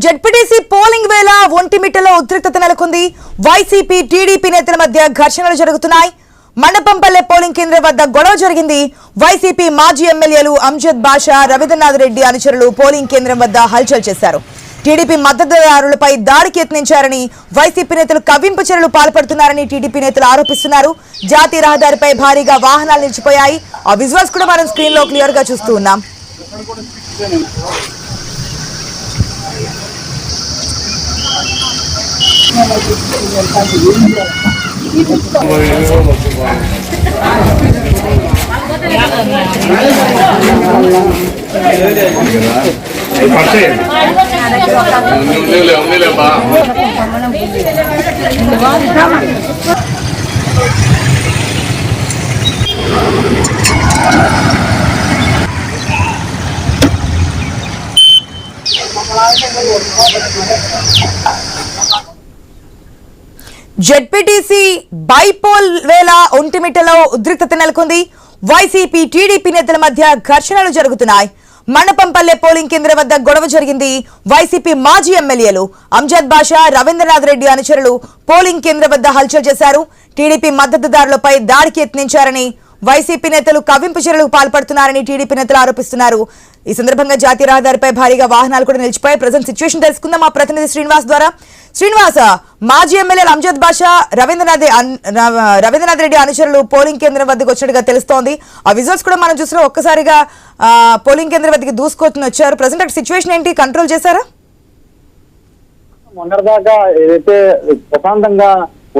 ZPTC polling వేళ ఒంటిమిట్టలో ఉద్రిక్తత నెలకొంది. వైసీపీ టీడీపీ నేతల మధ్య ఘర్షణలు జరుగుతున్నాయి. మండపంపల్లె పోలింగ్ కేంద్రం వద్ద గొడవ జరిగింది. వైసీపీ మాజీ ఎమ్మెల్యేలు అంజద్ బాషా, రవీంద్రనాథ్ రెడ్డి అనుచరులు పోలింగ్ కేంద్రం వద్ద హల్చల్ చేశారు. టీడీపీ మద్దతుదారులపై దాడికి యత్నించారని, వైసీపీ నేతలు కవ్వింపు చర్యలు పాల్పడుతున్నారని టీడీపీ నేతలు ఆరోపిస్తున్నారు. జాతీయ రహదారిపై భారీగా వాహనాలు నిలిచిపోయాయి. ఆ విజువల్స్ కూడా మనం స్క్రీన్ లో క్లియర్ గా చూస్తూ ఉన్నాం. జెడ్పీటీసీ బైపోల్ వేళ ఒంటిమిట్టలో ఉద్రిక్తత నెలకొంది. వైసీపీ టీడీపీ నేతల మధ్య ఘర్షణలు జరుగుతున్నాయి. మండపంపల్లె పోలింగ్ కేంద్రం వద్ద గొడవ జరిగింది. వైసీపీ మాజీ ఎమ్మెల్యేలు అంజద్ బాషా, రవీంద్రనాథ్ రెడ్డి అనుచరులు పోలింగ్ కేంద్రం వద్ద హల్చల్ చేశారు. టీడీపీ మద్దతుదారులపై దాడికి యత్నించారని, వైసీపీ నేతలు కవ్వింపు చర్యలకు పాల్పడుతున్నారని టీడీపీ నేతలు ఆరోపిస్తున్నారు. ఈ సందర్భంగా జాతీయ రహదారిపై భారీగా వాహనాలు కూడా నిలిచిపోయాయి. ప్రజెంట్ సిచ్యువేషన్ తెలుసుకుందాం మా ప్రతినిధి శ్రీనివాస్ ద్వారా. శ్రీనివాస్, మాజీ ఎమ్మెల్యేలు అంజద్ బాషా, రవీంద్రనాథ్ రెడ్డి అనుచరులు పోలింగ్ కేంద్రం వద్దకు వచ్చినట్టుగా తెలుస్తోంది. ఆ విజువల్స్ కూడా మనం చూసిన ఒక్కసారిగా పోలింగ్ కేంద్రం వద్దకు దూసుకొచ్చి వచ్చారు. ప్రజెంట్ అక్కడ సిచ్యువేషన్ ఏంటి, కంట్రోల్ చేశారా? మొన్నటిదాకా ఏదైతే ప్రశాంతంగా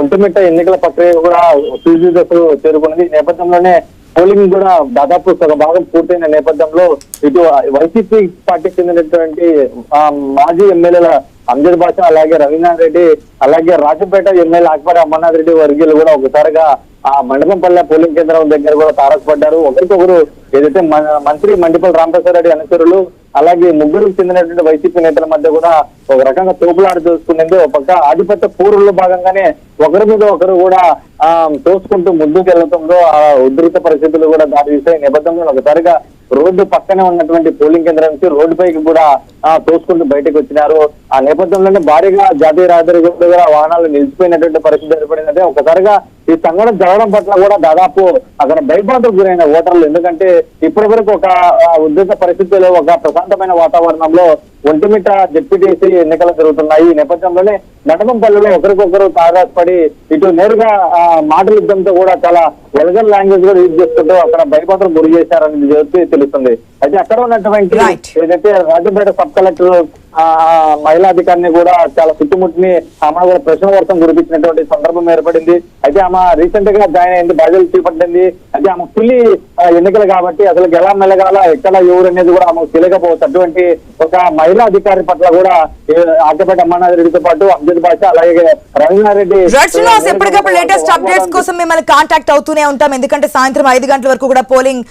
ఒంటిమిట్ట ఎన్నికల ప్రక్రియ కూడా తుది దశకు చేరుకున్నది. ఈ నేపథ్యంలోనే పోలింగ్ కూడా దాదాపు సగ భాగం పూర్తయిన నేపథ్యంలో ఇటు వైసీపీ పార్టీకి చెందినటువంటి మాజీ ఎమ్మెల్యేల అంజద్ బాషా, అలాగే రవీంద్రనాథ్ రెడ్డి, అలాగే రాజంపేట ఎమ్మెల్యే అక్బర్ అమర్నాథ్ రెడ్డి వర్గీయులు కూడా ఒకసారిగా ఆ మండపంపల్లె పోలింగ్ కేంద్రం దగ్గర కూడా తారసపడ్డారు. ఒకరికొకరు ఏదైతే మంత్రి మండిపల్లి రామప్రసాద్ రెడ్డి అనుచరులు, అలాగే ముగ్గురికి చెందినటువంటి వైసీపీ నేతల మధ్య కూడా ఒక రకంగా తోపులాట చూసుకునేది. ఒక పక్క ఆధిపత్య పూర్వుల్లో భాగంగానే ఒకరి మీద ఒకరు కూడా తోసుకుంటూ ముందుకు వెళ్లడంలో ఆ ఉద్రిక్త పరిస్థితులు కూడా దారి తీసాయి. నేపథ్యంలో ఒకసారిగా రోడ్డు పక్కనే ఉన్నటువంటి పోలింగ్ కేంద్రం నుంచి రోడ్డు పైకి కూడా తోసుకుంటూ బయటకు వచ్చినారు. ఆ నేపథ్యంలోనే భారీగా జాతీయ రహదారి కూడా వాహనాలు నిలిచిపోయినటువంటి పరిస్థితి ఏర్పడిందంటే ఒకసారిగా ఈ సంఘటన జరగడం పట్ల కూడా దాదాపు అక్కడ భయభ్రాంతకు గురైన ఓటర్లు. ఎందుకంటే ఇప్పటి వరకు ఒక ఉద్రిక్త పరిస్థితుల్లో ఒక ప్రశాంతమైన వాతావరణంలో ఒంటిమిట్ట జెడ్పీటీసీ ఎన్నికలు జరుగుతున్నాయి. ఈ నేపథ్యంలోనే మండపంపల్లిలో ఒకరికొకరు తారాపడి ఇటు నేరుగా మాటల యుద్ధంతో కూడా చాలా వల్గర్ లాంగ్వేజ్ కూడా యూజ్ చేసుకుంటూ అక్కడ భయభ్రాంతకు గురి చేశారని చెప్పి తెలుస్తుంది. అయితే అక్కడ ఉన్నటువంటి ఏదైతే రాజంపేట సబ్ కలెక్టర్ మహిళా అధికారిని కూడా చాలా చుట్టుముట్టిని ఆమె కూడా ప్రశ్న వర్షం కురిపించినటువంటి సందర్భం ఏర్పడింది. అయితే ఆమె రీసెంట్ గా జాయిన్ అయింది, బాధ్యతలు చేపట్టింది. అయితే ఆమె పులి ఎన్నికలు కాబట్టి అసలు ఎలా మెలగాల, ఎక్కడ ఎవరు అనేది కూడా ఆమెకు తెలియకపోవచ్చు. అటువంటి ఒక మహిళా అధికారి పట్ల కూడా ఆకపేట అమర్నాథ్ రెడ్డితో పాటు అంజద్ బాషా, అలాగే రవీంద్రనాథ్ రెడ్డి ఎప్పటికప్పుడు లేటెస్ట్ అప్డేట్స్ కోసం మిమ్మల్ని కాంటాక్ట్ అవుతూనే ఉంటాం. ఎందుకంటే సాయంత్రం 5 గంటల వరకు కూడా పోలింగ్